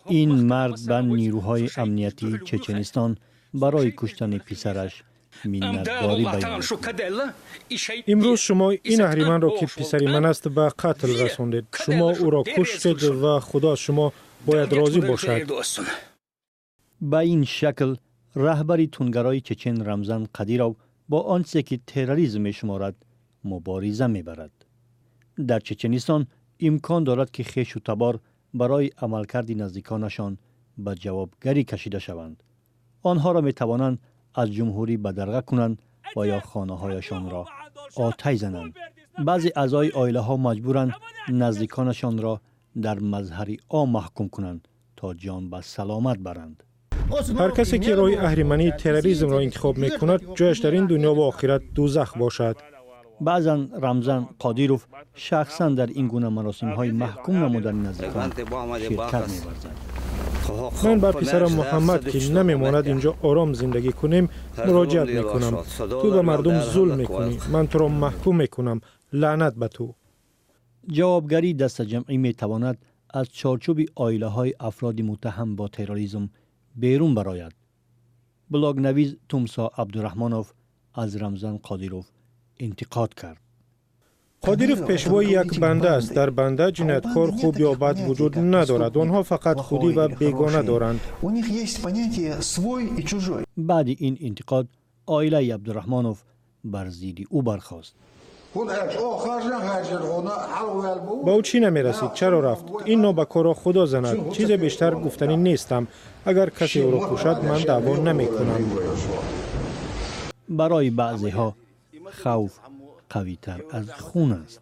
این مرد به نیروهای امنیتی چچنستان برای کشتن پسرش منتباری بیان کرد. امروز شما این اهریمن را که پسر من است به قتل رساندید. شما او را کشتید و خدا شما باید راضی باشد. به این شکل رهبری تندگرای چچن رمزان قدیرو با آنچه که تروریسم میشمارد مبارزه میبرد. در چچنستان امکان دارد که خویش و تبار برای عملکرد نزدیکانشان به جوابگری کشیده شوند. آنها را میتوانند از جمهوری بدرقه کنند و یا خانه هایشان را آتش زنند. بعضی اعضای عائله ها مجبورند نزدیکانشان را در مظهر عام محکوم کنند تا جان به سلامت برند. هر کسی که راه اهریمنی تروریسم را انتخاب میکند جایش در این دنیا و آخرت دوزخ باشد. بعضا رمزان قادیروف شخصا در این گونه مراسم های محکوم نمودن نزدیکان شرکت می‌ورزد. من بر پسرم محمد که نمیماند اینجا آرام زندگی کنیم مراجعت میکنم. تو به مردم ظلم میکنی، من تو را محکوم میکنم. لعنت به تو. جوابگری دست جمعی میتواند از چارچوب عائله های افراد متهم با تروریسم بیرون براید. بلاگ نویس تومسا عبدالرحمنوف از رمزان قادیروف انتقاد کرد. قادیروف پیشوای یک بنده است. در بنده جنایتکار خوب یا بد وجود ندارد. آنها فقط خودی و بیگانه دارند. بعد این انتقاد عائله عبدالرحمنوف بر ضد او برخاست. با او چی نمی رسید؟ چرا رفت؟ این نابکارا خدا زند. چیز بیشتر گفتنی نیستم. اگر کسی او را کشد من دعوا نمی کنم. برای بعضی ها خوف قوی تر از خون است.